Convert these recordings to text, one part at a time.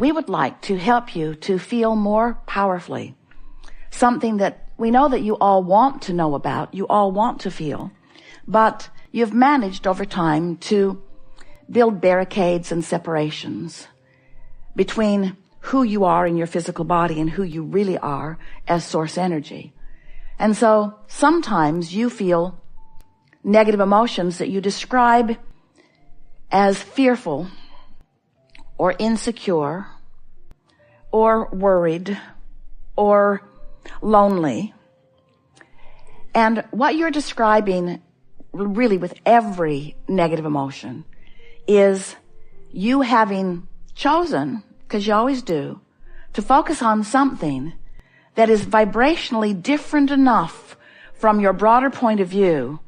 We would like to help you to feel more powerfully. Something that we know that you all want to know about, you all want to feel, but you've managed over time to build barricades and separations between who you are in your physical body and who you really are as source energy. And so sometimes you feel negative emotions that you describe as fearful or insecure or worried or lonely. And what you're describing really with every negative emotion is you having chosen, because you always do, to focus on something that is vibrationally different enough from your broader point of view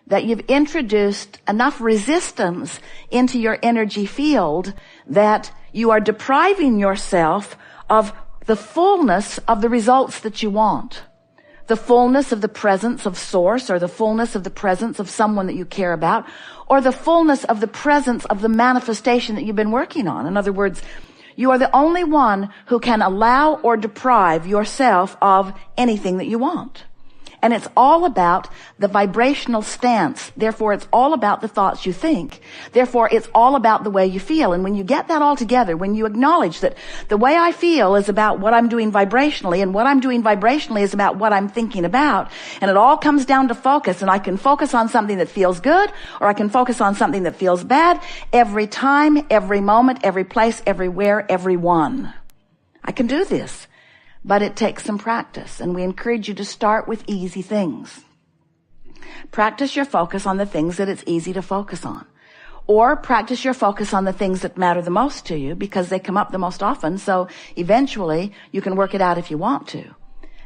that you've introduced enough resistance into your energy field that you are depriving yourself of the fullness of the results that you want. The fullness of the presence of source, or the fullness of the presence of someone that you care about, or the fullness of the presence of the manifestation that you've been working on. In other words, you are the only one who can allow or deprive yourself of anything that you want. And it's all about the vibrational stance. Therefore, it's all about the thoughts you think. Therefore, it's all about the way you feel. And when you get that all together, when you acknowledge that the way I feel is about what I'm doing vibrationally, and what I'm doing vibrationally is about what I'm thinking about, and it all comes down to focus, and I can focus on something that feels good, or I can focus on something that feels bad, every time, every moment, every place, everywhere, everyone. I can do this. But it takes some practice, and we encourage you to start with easy things. Practice your focus on the things that it's easy to focus on. Or practice your focus on the things that matter the most to you, because they come up the most often, so eventually you can work it out if you want to.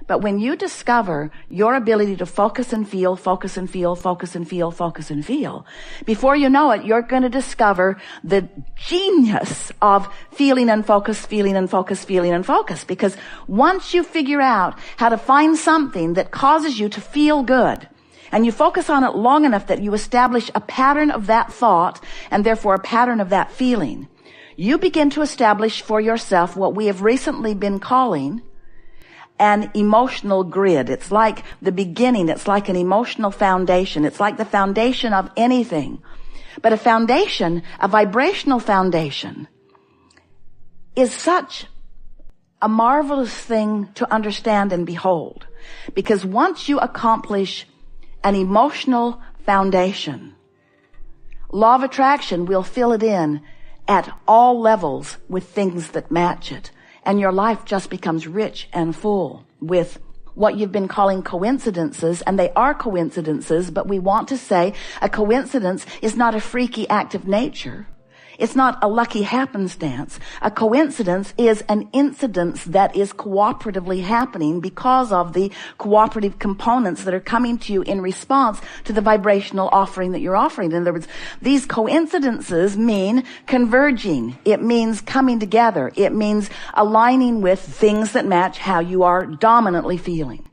But when you discover your ability to focus and feel, focus and feel, focus and feel, focus and feel, before you know it, you're going to discover the genius of feeling and focus, feeling and focus, feeling and focus. Because once you figure out how to find something that causes you to feel good, and you focus on it long enough that you establish a pattern of that thought, and therefore a pattern of that feeling, you begin to establish for yourself what we have recently been calling an emotional grid. It's like the beginning. It's like an emotional foundation. It's like the foundation of anything. But a foundation, a vibrational foundation, is such a marvelous thing to understand and behold. Because once you accomplish an emotional foundation, law of attraction will fill it in at all levels with things that match it. And your life just becomes rich and full with what you've been calling coincidences, and they are coincidences, but we want to say a coincidence is not a freaky act of nature. It's not a lucky happenstance. A coincidence is an incidence that is cooperatively happening because of the cooperative components that are coming to you in response to the vibrational offering that you're offering. In other words, these coincidences mean converging. It means coming together. It means aligning with things that match how you are dominantly feeling.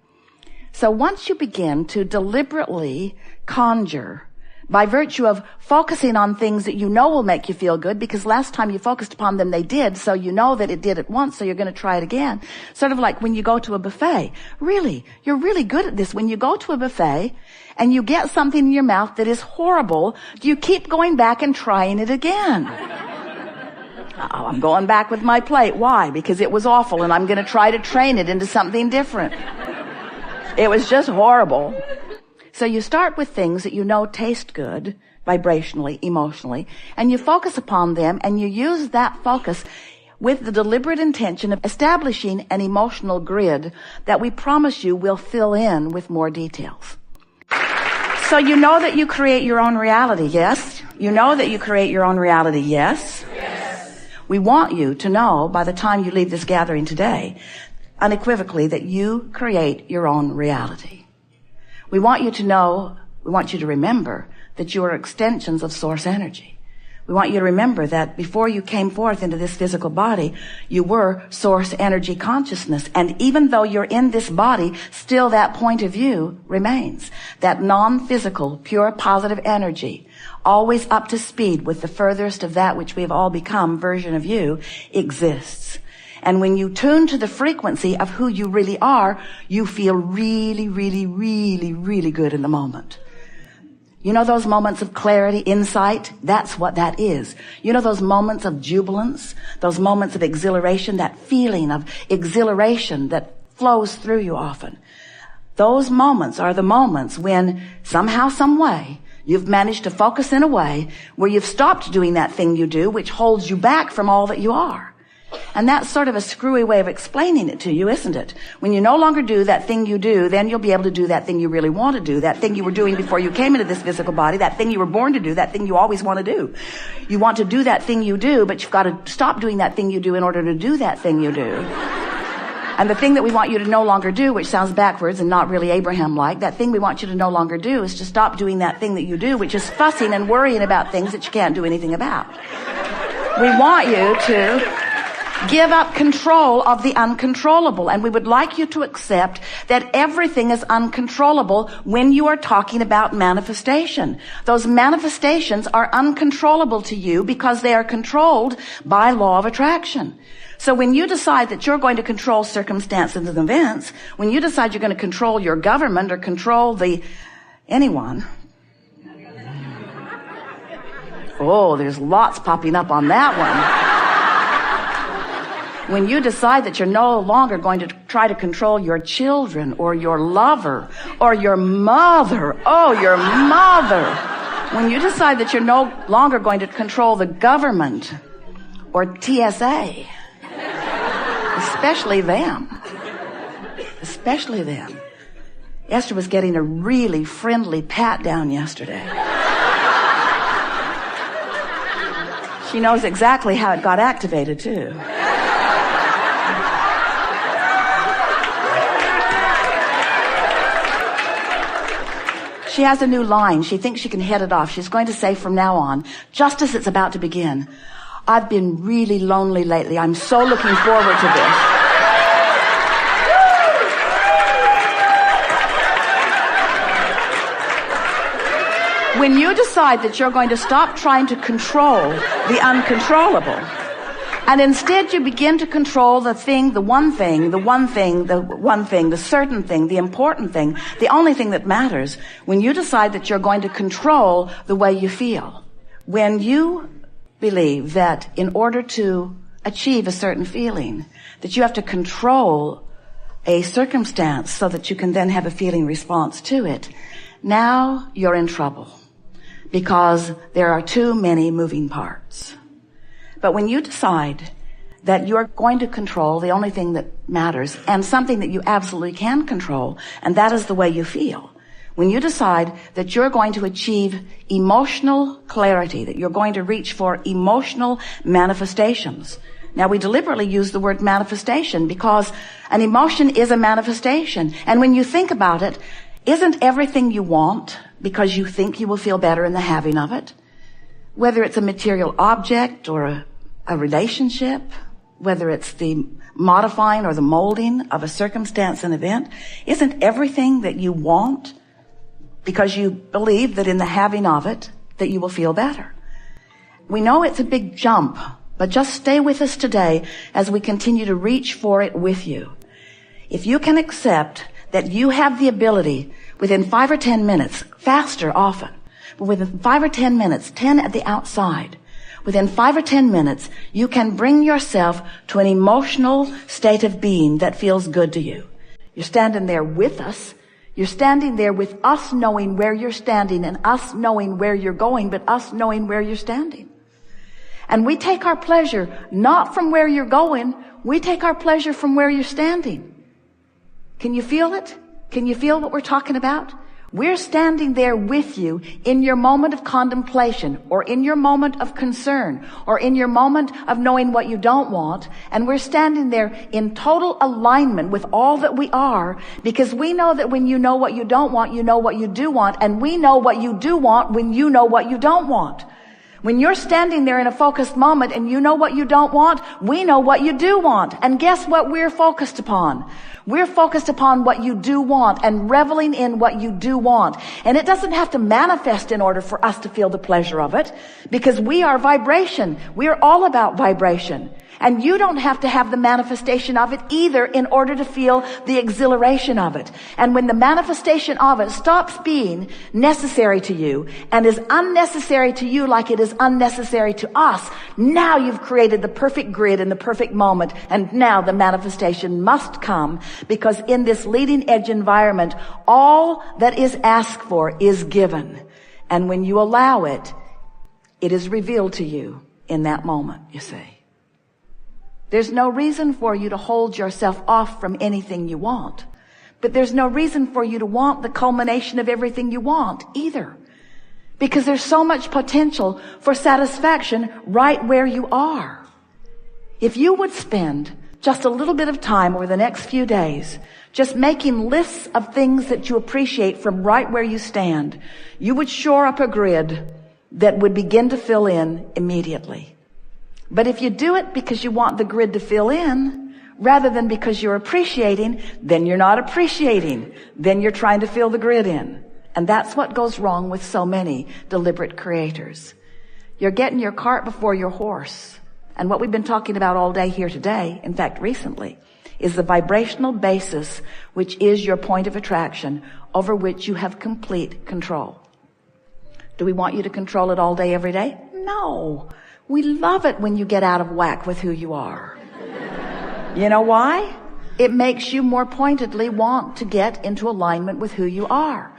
So once you begin to deliberately conjure by virtue of focusing on things that you know will make you feel good, because last time you focused upon them, they did, so you know that it did it once, so you're going to try it again. Sort of like when you go to a buffet. Really, you're really good at this. When you go to a buffet and you get something in your mouth that is horrible, do you keep going back and trying it again? Oh, I'm going back with my plate. Why? Because it was awful, and I'm going to try to train it into something different. It was just horrible. So you start with things that you know taste good, vibrationally, emotionally, and you focus upon them, and you use that focus with the deliberate intention of establishing an emotional grid that we promise you will fill in with more details. So you know that you create your own reality, yes? You know that you create your own reality, yes? Yes. We want you to know by the time you leave this gathering today, unequivocally, that you create your own reality. We want you to know, we want you to remember that you are extensions of source energy. We want you to remember that before you came forth into this physical body, you were source energy consciousness. And even though you're in this body, still that point of view remains. That non-physical, pure positive energy, always up to speed with the furthest of that which we have all become version of you, exists. And when you tune to the frequency of who you really are, you feel really, really, really, really good in the moment. You know those moments of clarity, insight? That's what that is. You know those moments of jubilance, those moments of exhilaration, that feeling of exhilaration that flows through you often. Those moments are the moments when somehow, some way, you've managed to focus in a way where you've stopped doing that thing you do, which holds you back from all that you are. And that's sort of a screwy way of explaining it to you, isn't it? When you no longer do that thing you do, then you'll be able to do that thing you really want to do, that thing you were doing before you came into this physical body, that thing you were born to do, that thing you always want to do. You want to do that thing you do, but you've got to stop doing that thing you do in order to do that thing you do. And the thing that we want you to no longer do, which sounds backwards and not really Abraham-like, that thing we want you to no longer do is to stop doing that thing that you do, which is fussing and worrying about things that you can't do anything about. We want you to give up control of the uncontrollable. And we would like you to accept that everything is uncontrollable when you are talking about manifestation. Those manifestations are uncontrollable to you because they are controlled by law of attraction. So when you decide that you're going to control circumstances and events, when you decide you're going to control your government or control anyone, oh, there's lots popping up on that one. When you decide that you're no longer going to try to control your children or your lover or your mother, your mother. When you decide that you're no longer going to control the government or TSA, especially them. Esther was getting a really friendly pat down yesterday. She knows exactly how it got activated too. She has a new line. She thinks she can head it off. She's going to say from now on, just as it's about to begin, I've been really lonely lately. I'm so looking forward to this. When you decide that you're going to stop trying to control the uncontrollable, and instead you begin to control the thing, the one thing, the certain thing, the important thing, the only thing that matters, when you decide that you're going to control the way you feel, when you believe that in order to achieve a certain feeling, that you have to control a circumstance so that you can then have a feeling response to it, now you're in trouble because there are too many moving parts. But when you decide that you're going to control the only thing that matters and something that you absolutely can control, and that is the way you feel, when you decide that you're going to achieve emotional clarity, that you're going to reach for emotional manifestations. Now, we deliberately use the word manifestation because an emotion is a manifestation. And when you think about it, isn't everything you want because you think you will feel better in the having of it? Whether it's a material object or a relationship, whether it's the modifying or the molding of a circumstance and event, isn't everything that you want because you believe that in the having of it that you will feel better? We know it's a big jump, but just stay with us today as we continue to reach for it with you. If you can accept that you have the ability within 5 or 10 minutes, faster often, but within 5 or 10 minutes, 10 at the outside, within 5 or 10 minutes, you can bring yourself to an emotional state of being that feels good to you. You're standing there with us. You're standing there with us knowing where you're standing and us knowing where you're going, but us knowing where you're standing. And we take our pleasure not from where you're going. We take our pleasure from where you're standing. Can you feel it? Can you feel what we're talking about? We're standing there with you in your moment of contemplation or in your moment of concern or in your moment of knowing what you don't want. And we're standing there in total alignment with all that we are, because we know that when you know what you don't want, you know what you do want. And we know what you do want when you know what you don't want. When you're standing there in a focused moment and you know what you don't want, we know what you do want. And guess what we're focused upon? We're focused upon what you do want and reveling in what you do want. And it doesn't have to manifest in order for us to feel the pleasure of it, because we are vibration. We are all about vibration. And you don't have to have the manifestation of it either in order to feel the exhilaration of it. And when the manifestation of it stops being necessary to you and is unnecessary to you like it is unnecessary to us, now you've created the perfect grid in the perfect moment. And now the manifestation must come, because in this leading edge environment, all that is asked for is given. And when you allow it, it is revealed to you in that moment, you see. There's no reason for you to hold yourself off from anything you want. But there's no reason for you to want the culmination of everything you want either. Because there's so much potential for satisfaction right where you are. If you would spend just a little bit of time over the next few days just making lists of things that you appreciate from right where you stand, you would shore up a grid that would begin to fill in immediately. But if you do it because you want the grid to fill in, rather than because you're appreciating, then you're not appreciating. Then you're trying to fill the grid in. And that's what goes wrong with so many deliberate creators. You're getting your cart before your horse. And what we've been talking about all day here today, in fact recently, is the vibrational basis, which is your point of attraction, over which you have complete control. Do we want you to control it all day, every day? No. We love it when you get out of whack with who you are. You know why? It makes you more pointedly want to get into alignment with who you are.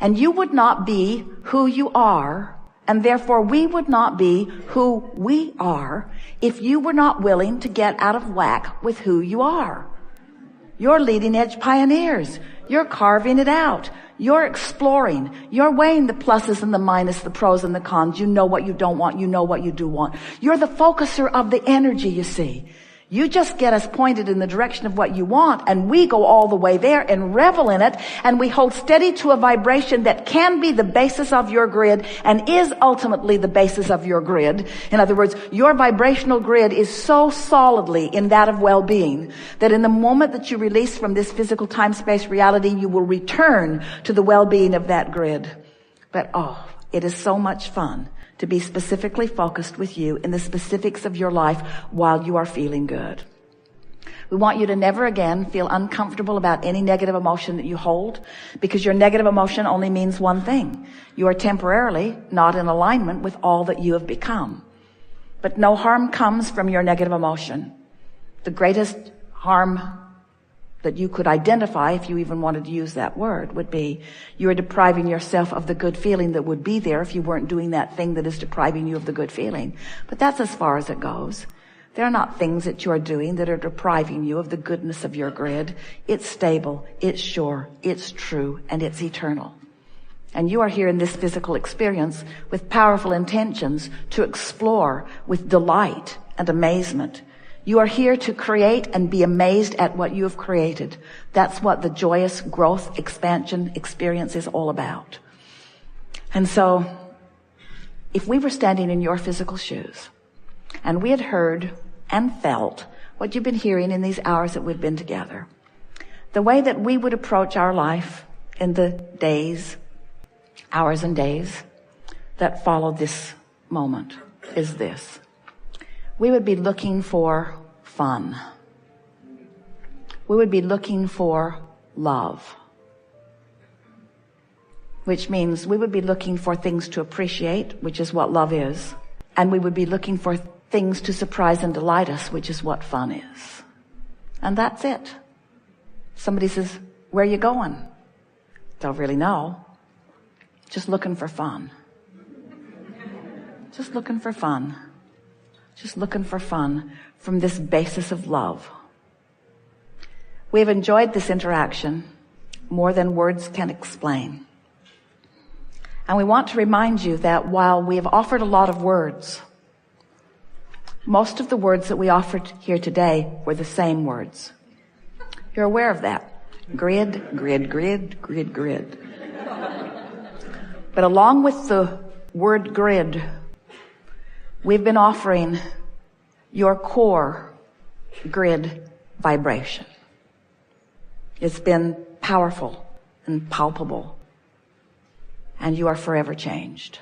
And you would not be who you are, and therefore we would not be who we are, if you were not willing to get out of whack with who you are. You're leading edge pioneers. You're carving it out. You're exploring. You're weighing the pluses and the minuses, the pros and the cons. You know what you don't want. You know what you do want. You're the focuser of the energy, you see. You just get us pointed in the direction of what you want, and we go all the way there and revel in it, and we hold steady to a vibration that can be the basis of your grid and is ultimately the basis of your grid. In other words, your vibrational grid is so solidly in that of well-being that in the moment that you release from this physical time-space reality, you will return to the well-being of that grid. But it is so much fun to be specifically focused with you in the specifics of your life while you are feeling good. We want you to never again feel uncomfortable about any negative emotion that you hold, because your negative emotion only means one thing. You are temporarily not in alignment with all that you have become. But no harm comes from your negative emotion. The greatest harm that you could identify, if you even wanted to use that word, would be you are depriving yourself of the good feeling that would be there if you weren't doing that thing that is depriving you of the good feeling. But that's as far as it goes. There are not things that you are doing that are depriving you of the goodness of your grid. It's stable, it's sure, it's true, and it's eternal. And you are here in this physical experience with powerful intentions to explore with delight and amazement. You are here to create and be amazed at what you have created. That's what the joyous growth, expansion experience is all about. And so, if we were standing in your physical shoes, and we had heard and felt what you've been hearing in these hours that we've been together, the way that we would approach our life in the days, hours and days that follow this moment is this. We would be looking for fun. We would be looking for love. Which means we would be looking for things to appreciate, which is what love is. And we would be looking for things to surprise and delight us, which is what fun is. And that's it. Somebody says, where are you going? Don't really know. Just looking for fun. Just looking for fun. Just looking for fun from this basis of love. We have enjoyed this interaction more than words can explain. And we want to remind you that while we have offered a lot of words, most of the words that we offered here today were the same words. You're aware of that. Grid, grid, grid, grid, grid. But along with the word grid We've been offering your core grid vibration. It's been powerful and palpable, and you are forever changed.